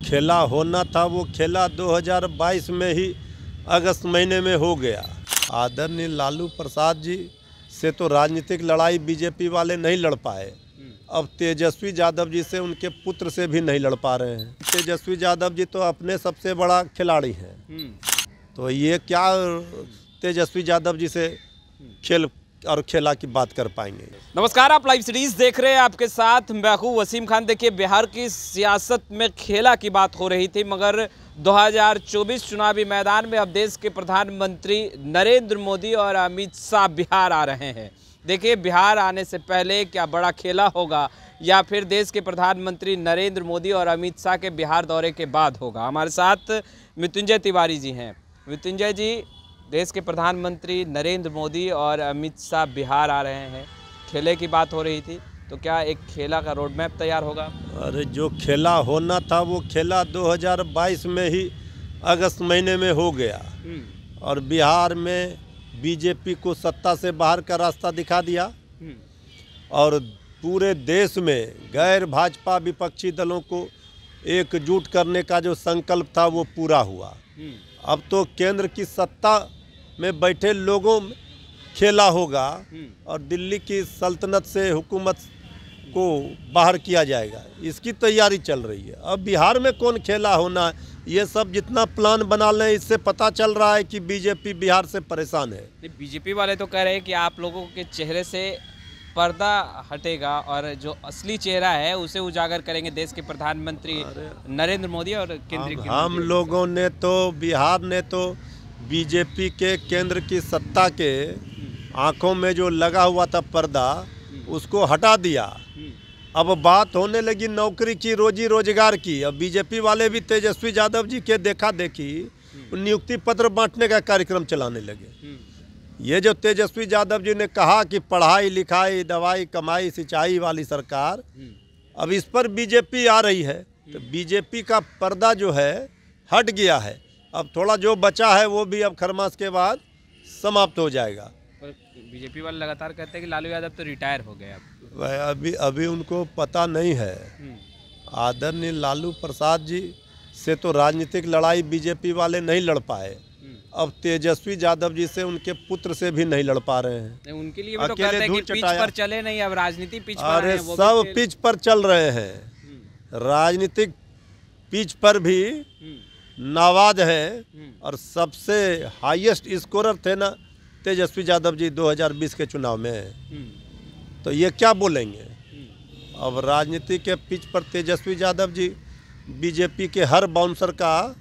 खेला होना था वो खेला 2022 में ही अगस्त महीने में हो गया। आदरणीय लालू प्रसाद जी से तो राजनीतिक लड़ाई बीजेपी वाले नहीं लड़ पाए। अब तेजस्वी यादव जी से उनके पुत्र से भी नहीं लड़ पा रहे हैं। तेजस्वी यादव जी तो अपने सबसे बड़ा खिलाड़ी हैं, तो ये क्या तेजस्वी यादव जी से खेल और खेला की बात कर पाएंगे। नमस्कार, आप लाइव सीरीज देख रहे हैं, आपके साथ मैं हूं वसीम खान। देखिए, बिहार की सियासत में खेला की बात हो रही थी, मगर 2024 चुनावी मैदान में अब देश के प्रधानमंत्री नरेंद्र मोदी और अमित शाह बिहार आ रहे हैं। देखिए, बिहार आने से पहले क्या बड़ा खेला होगा या फिर देश के प्रधानमंत्री नरेंद्र मोदी और अमित शाह के बिहार दौरे के बाद होगा। हमारे साथ मृत्युंजय तिवारी जी हैं। मृत्युंजय जी, देश के प्रधानमंत्री नरेंद्र मोदी और अमित शाह बिहार आ रहे हैं, खेले की बात हो रही थी, तो क्या एक खेला का रोड मैप तैयार होगा? अरे जो खेला होना था वो खेला 2022 में ही अगस्त महीने में हो गया और बिहार में बीजेपी को सत्ता से बाहर का रास्ता दिखा दिया और पूरे देश में गैर भाजपा विपक्षी दलों को एकजुट करने का जो संकल्प था वो पूरा हुआ। अब तो केंद्र की सत्ता में बैठे लोगों में खेला होगा और दिल्ली की सल्तनत से हुकूमत को बाहर किया जाएगा, इसकी तैयारी चल रही है। अब बिहार में कौन खेला होना, ये सब जितना प्लान बना लें, इससे पता चल रहा है कि बीजेपी बिहार से परेशान है। बीजेपी वाले तो कह रहे हैं कि आप लोगों के चेहरे से पर्दा हटेगा और जो असली चेहरा है उसे उजागर करेंगे देश के प्रधानमंत्री नरेंद्र मोदी और केंद्रीय हम लोगों ने तो, बिहार ने तो बीजेपी के केंद्र की सत्ता के आंखों में जो लगा हुआ था पर्दा, उसको हटा दिया। अब बात होने लगी नौकरी की, रोजी रोजगार की। अब बीजेपी वाले भी तेजस्वी यादव जी के देखा देखी नियुक्ति पत्र बांटने का कार्यक्रम चलाने लगे। ये जो तेजस्वी यादव जी ने कहा कि पढ़ाई लिखाई दवाई कमाई सिंचाई वाली सरकार, अब इस पर बीजेपी आ रही है, तो बीजेपी का पर्दा जो है हट गया है। अब थोड़ा जो बचा है वो भी अब खरमास के बाद समाप्त हो जाएगा। बीजेपी वाले लगातार कहते हैं कि लालू यादव तो रिटायर हो गए। अभी उनको पता नहीं है। आदरणीय लालू प्रसाद जी से तो राजनीतिक लड़ाई बीजेपी वाले नहीं लड़ पाए। अब तेजस्वी यादव जी से उनके पुत्र से भी नहीं लड़ पा रहे हैं। उनके लिए भी तो कहते हैं कि पिच पर चले नहीं, अब राजनीति पिच पर अरे सब पिच पर चल रहे हैं। राजनीतिक पिच पर भी नाबाद है और सबसे हाईएस्ट स्कोरर थे ना तेजस्वी यादव जी 2020 के चुनाव में, तो ये क्या बोलेंगे। अब राजनीति के पिच पर तेजस्वी यादव जी बीजेपी के हर बाउंसर का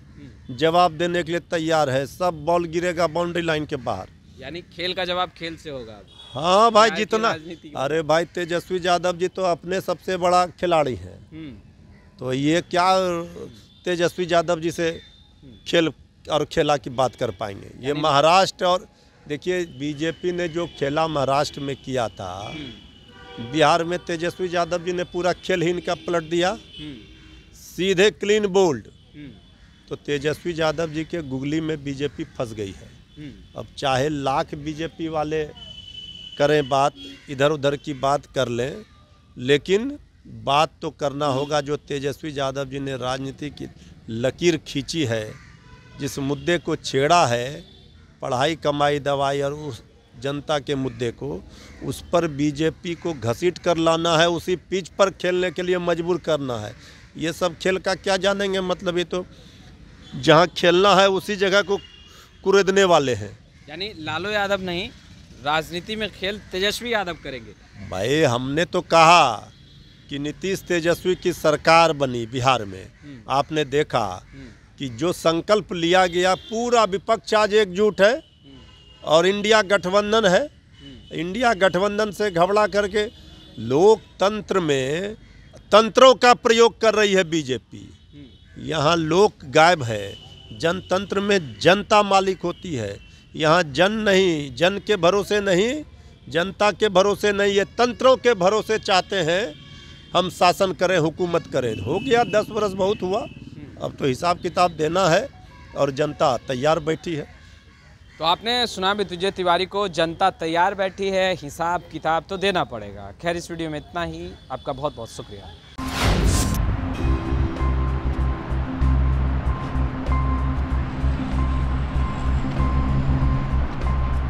जवाब देने के लिए तैयार है। सब बॉल गिरेगा बाउंड्री लाइन के बाहर, यानी खेल का जवाब खेल से होगा। हाँ भाई, जितना, अरे भाई तेजस्वी यादव जी तो अपने सबसे बड़ा खिलाड़ी हैं, तो ये क्या तेजस्वी यादव जी से खेल और खेला की बात कर पाएंगे। ये महाराष्ट्र, और देखिए बीजेपी ने जो खेला महाराष्ट्र में किया था, बिहार में तेजस्वी यादव जी ने पूरा खेल ही इनका पलट दिया, सीधे क्लीन बोल्ड। तो तेजस्वी यादव जी के गुगली में बीजेपी फंस गई है। अब चाहे लाख बीजेपी वाले करें बात, इधर उधर की बात कर लें, लेकिन बात तो करना होगा जो तेजस्वी यादव जी ने राजनीति की लकीर खींची है, जिस मुद्दे को छेड़ा है, पढ़ाई कमाई दवाई और उस जनता के मुद्दे को, उस पर बीजेपी को घसीट कर लाना है, उसी पिच पर खेलने के लिए मजबूर करना है। ये सब खेल का क्या जानेंगे, मतलब ये तो जहाँ खेलना है उसी जगह को कुरेदने वाले हैं। यानी लालू यादव नहीं, राजनीति में खेल तेजस्वी यादव करेंगे। भाई हमने तो कहा कि नीतीश तेजस्वी की सरकार बनी बिहार में, आपने देखा कि जो संकल्प लिया गया, पूरा विपक्ष आज एकजुट है और इंडिया गठबंधन है। इंडिया गठबंधन से घबरा करके लोकतंत्र में तंत्रों का प्रयोग कर रही है बीजेपी। यहाँ लोक गायब है, जनतंत्र में जनता मालिक होती है। यहाँ जन नहीं, जन के भरोसे नहीं, जनता के भरोसे नहीं, ये तंत्रों के भरोसे चाहते हैं हम शासन करें, हुकूमत करें। हो गया 10 वर्ष बहुत हुआ, अब तो हिसाब किताब देना है और जनता तैयार बैठी है। तो आपने सुना मृत्युंजय तिवारी को, जनता तैयार बैठी है, हिसाब किताब तो देना पड़ेगा। खैर, इस वीडियो में इतना ही। आपका बहुत बहुत शुक्रिया।